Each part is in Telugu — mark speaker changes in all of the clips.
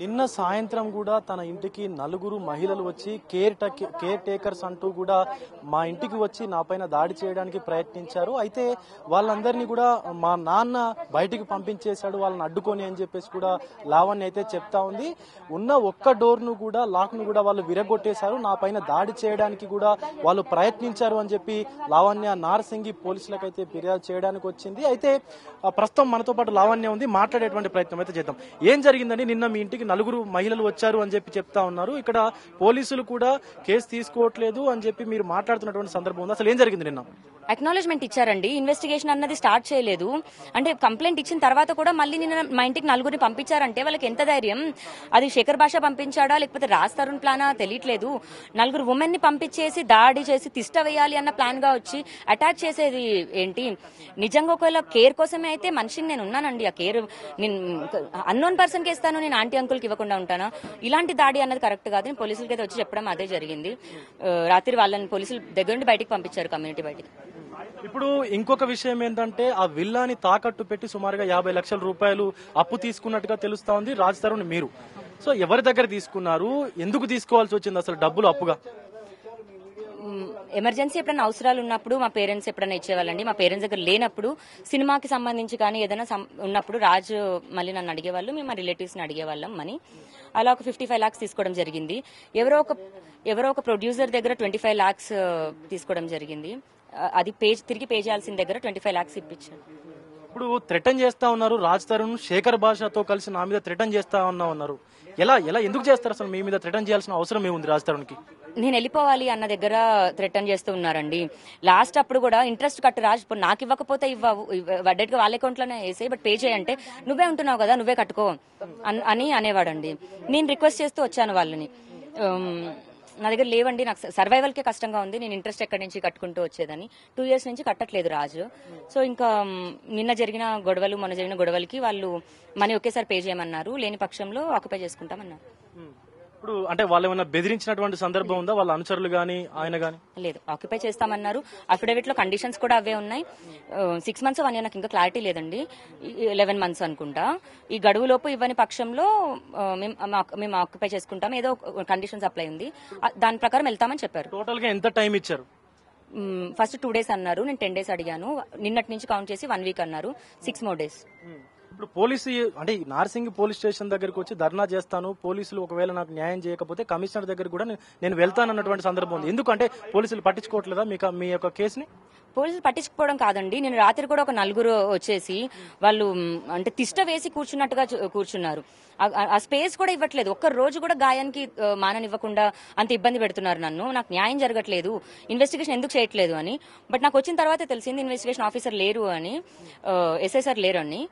Speaker 1: నిన్న సాయంత్రం కూడా తన ఇంటికి నలుగురు మహిళలు వచ్చి కేర్ టేకర్స్ అంటూ కూడా మా ఇంటికి వచ్చి నా పైన దాడి చేయడానికి ప్రయత్నించారు. అయితే వాళ్ళందరినీ కూడా మా నాన్న బయటికి పంపించేశాడు వాళ్ళని అడ్డుకొని అని చెప్పేసి కూడా లావణ్య అయితే చెప్తా ఉంది. ఉన్న ఒక్క డోర్ ను కూడా లాక్ ను కూడా వాళ్ళు విరగొట్టేశారు. నా పైన దాడి చేయడానికి కూడా వాళ్ళు ప్రయత్నించారు అని చెప్పి లావణ్య నార్సింగి పోలీసులకైతే ఫిర్యాదు చేయడానికి వచ్చింది. అయితే ప్రస్తుతం మనతో పాటు లావణ్య ఉంది, మాట్లాడేటువంటి ప్రయత్నం అయితే చేద్దాం. ఏం జరిగిందని నిన్న మీ ఇంటికి నలుగురు మహిళలు వచ్చారు అని చెప్పి చెప్తా ఉన్నారు. ఇక్కడ పోలీసులు కూడా కేసు తీసుకోవట్లేదు అని చెప్పి మీరు మాట్లాడుతున్నటువంటి సందర్భం ఉంది. అసలు ఏం జరిగింది నిన్న?
Speaker 2: అక్నాలెడ్జ్మెంట్ ఇచ్చారండి, ఇన్వెస్టిగేషన్ అన్నది స్టార్ట్ చేయలేదు. అంటే కంప్లైంట్ ఇచ్చిన తర్వాత కూడా మళ్ళీ నిన్న మా ఇంటికి నలుగురిని పంపించారంటే వాళ్ళకి ఎంత ధైర్యం? అది శేఖర్ భాష పంపించాడా లేకపోతే రాజ్ తరుణ్ ప్లానా తెలియట్లేదు. నలుగురు ఉమెన్ ని పంపించేసి దాడి చేసి తిష్ట వేయాలి అన్న ప్లాన్ గా వచ్చి అటాక్ చేసేది ఏంటి? నిజంగా ఒకవేళ కేర్ కోసమే అయితే మనిషిని నేను ఉన్నానండి. ఆ కేర్ నేను అన్నోన్ పర్సన్ కి ఇస్తాను, నేను ఆంటీ అంకుల్ కి ఇవ్వకుండా ఉంటానా? ఇలాంటి దాడి అన్నది కరెక్ట్ కాదు. నేను పోలీసులకి అయితే వచ్చి చెప్పడం అదే జరిగింది. రాత్రి వాళ్ళని పోలీసులు దగ్గర నుండి బయటికి పంపించారు, కమ్యూనిటీ బయటికి.
Speaker 1: ఇప్పుడు ఇంకొక విషయం ఏంటంటే ఆ విల్లాని తాకట్టు పెట్టి సుమారుగా 50 లక్షల రూపాయలు అప్పు తీసుకున్నట్టుగా తెలుస్తా ఉంది రాజ్ తరుణ్ మీరు. సో ఎవరి దగ్గర తీసుకున్నారు, ఎందుకు తీసుకోవాల్సి వచ్చింది అసలు డబ్బులు అప్పుగా?
Speaker 2: ఎమర్జెన్సీ ఎప్పుడైనా అవసరాలు ఉన్నప్పుడు మా పేరెంట్స్ ఎప్పుడైనా ఇచ్చేవాళ్ళండి. మా పేరెంట్స్ దగ్గర లేనప్పుడు సినిమాకి సంబంధించి కానీ ఏదైనా ఉన్నప్పుడు రాజు మళ్ళీ నన్ను అడిగేవాళ్ళు, మేము మా రిలేటివ్స్ ని అడిగేవాళ్ళం మనీ. అలా ఒక 55 lakhs తీసుకోవడం జరిగింది. ఎవరో ఒక ప్రొడ్యూసర్ దగ్గర 25 lakhs తీసుకోవడం జరిగింది. అది తిరిగి పే చేయాల్సిన దగ్గర 25 lakhs ఇప్పించారు.
Speaker 1: ఇప్పుడు థ్రెటన్ చేస్తా ఉన్నారు రాజ్ తరుణ్, శేఖర్ భాషతో కలిసి నా మీద థ్రెటన్ చేస్తా ఉన్నారు. ఎలా ఎందుకు చేస్తారు? అసలు మీ మీద థ్రెటన్ చేయాల్సిన అవసరం ఏముంది రాజ్ తరుణ్ కి?
Speaker 2: నేను వెళ్ళిపోవాలి అన్న దగ్గర థ్రెటన్ చేస్తూ ఉన్నారండి. లాస్ట్ అప్పుడు కూడా ఇంట్రెస్ట్ కట్టు రాజ్, ఇప్పుడు నాకు ఇవ్వకపోతే వడ్డేట్గా వాళ్ళ అకౌంట్ లోనే వేసే, బట్ పే చేయంటే నువ్వే ఉంటున్నావు కదా నువ్వే కట్టుకో అని అనేవాడండి. నేను రిక్వెస్ట్ చేస్తూ వచ్చాను వాళ్ళని, నా దగ్గర లేవండి, నాకు సర్వైవల్ కే కష్టంగా ఉంది, నేను ఇంట్రెస్ట్ ఎక్కడి నుంచి కట్టుకుంటూ వచ్చేదని. 2 years నుంచి కట్టట్లేదు రాజు. సో ఇంకా మొన్న జరిగిన గొడవలకి వాళ్ళు మనీ ఒకేసారి పే చేయమన్నారు, లేని పక్షంలో ఆక్యుపై చేసుకుంటామన్నారు.
Speaker 1: ఇప్పుడు అంటే వాళ్ళు ఏమైనా బెదిరించినటువంటి సందర్భం ఉందా, వాళ్ళ అనుచరులు గానీ ఆయన గానీ?
Speaker 2: లేదు, ఆక్యుపై చేస్తామన్నారు. అఫిడవిట్ లో కండిషన్స్ కూడా అవే ఉన్నాయి. 6 months 1 year నాకు ఇంకా క్లారిటీ లేదండి, 11 months అనుకుంటా. ఈ గడువు లోపు ఇవ్వని పక్షంలో మేము ఆక్యుపై చేసుకుంటాం, ఏదో కండిషన్స్ అప్లై ఉంది, దాని ప్రకారం వెళ్తామని చెప్పారు.
Speaker 1: టోటల్ గా ఎంత టైం ఇచ్చారు?
Speaker 2: ఫస్ట్ 2 days అన్నారు, నేను 10 days అడిగాను. నిన్నటి నుంచి కౌంట్ చేసి 1 week అన్నారు, 6 more days.
Speaker 1: ఇప్పుడు పోలీసు అంటే నార్సింగి పోలీస్ స్టేషన్ దగ్గరకు వచ్చి ధర్నా చేస్తాను, పోలీసులు ఒకవేళ నాకు న్యాయం చేయకపోతే కమిషనర్ దగ్గర కూడా నేను వెళ్తానన్నటువంటి సందర్భం ఉంది. ఎందుకంటే పోలీసులు పట్టించుకోవట్లేదా మీ యొక్క కేసుని?
Speaker 2: పోలీసులు పట్టించుకోవడం కాదండి, నేను రాత్రి కూడా ఒక నలుగురు వచ్చేసి వాళ్ళు అంటే తిష్ట వేసి కూర్చున్నట్టుగా కూర్చున్నారు. ఆ స్పేస్ కూడా ఇవ్వట్లేదు. ఒక్క రోజు కూడా గాయానికి మాననివ్వకుండా అంత ఇబ్బంది పెడుతున్నారు నన్ను. నాకు న్యాయం జరగట్లేదు, ఇన్వెస్టిగేషన్ ఎందుకు చేయట్లేదు అని. బట్ నాకు వచ్చిన తర్వాత తెలిసింది ఇన్వెస్టిగేషన్ ఆఫీసర్ లేరు అని, ఎస్ఐ సార్ లేరు అని.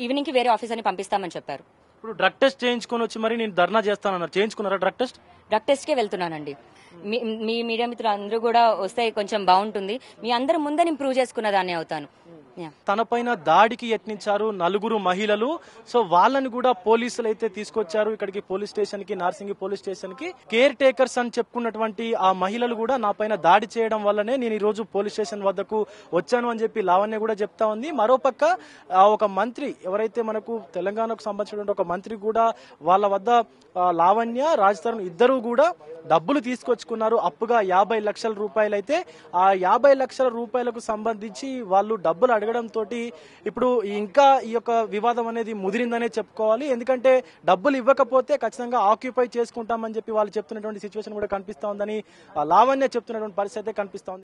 Speaker 2: ఈవినింగ్ కి వేరే ఆఫీసర్ని పంపిస్తామని చెప్పారు.
Speaker 1: ఇప్పుడు డ్రగ్ టెస్ట్ చేయించుకొని వచ్చి మరి నేను ధర్నా చేస్తానన్నారు, చేయించుకున్నారా డ్రగ్ టెస్ట్?
Speaker 2: డ్రగ్ టెస్ట్ కే వెళ్తున్నానండి. మీ మీడియా మిత్రులు అందరూ కూడా వస్తే కొంచెం బాగుంటుంది. మీ అందరి ముందే నేను ప్రూవ్ చేసుకున్న దాన్ని అవుతాను.
Speaker 1: తనపైన దాడికి యత్నించారు నలుగురు మహిళలు. సో వాళ్ళని కూడా పోలీసులు అయితే తీసుకొచ్చారు ఇక్కడికి పోలీస్ స్టేషన్ కి, నార్సింగి పోలీస్ స్టేషన్ కి. కేర్ టేకర్స్ అని చెప్పుకున్నటువంటి ఆ మహిళలు కూడా నా పైన దాడి చేయడం వల్లనే నేను ఈ రోజు పోలీస్ స్టేషన్ వద్దకు వచ్చాను అని చెప్పి లావణ్య కూడా చెప్తా ఉంది. మరోపక్క ఒక మంత్రి, ఎవరైతే మనకు తెలంగాణకు సంబంధించినటువంటి ఒక మంత్రి కూడా వాళ్ళ వద్ద లావణ్య, రాజ్ తరుణ్ ఇద్దరు కూడా డబ్బులు తీసుకొచ్చుకున్నారు అప్పుగా 50 లక్షల రూపాయలు. అయితే ఆ 50 లక్షల రూపాయలకు సంబంధించి వాళ్ళు డబ్బులు అడగడంతో ఇప్పుడు ఇంకా ఈ యొక్క వివాదం అనేది ముదిరిందనే చెప్పుకోవాలి. ఎందుకంటే డబ్బులు ఇవ్వకపోతే ఖచ్చితంగా ఆక్యుపై చేసుకుంటామని చెప్పి వాళ్ళు చెప్తున్నటువంటి సిచ్యువేషన్ కూడా కనిపిస్తా ఉందని లావణ్య చెప్తున్నటువంటి పరిస్థితి అయితే కనిపిస్తా ఉంది.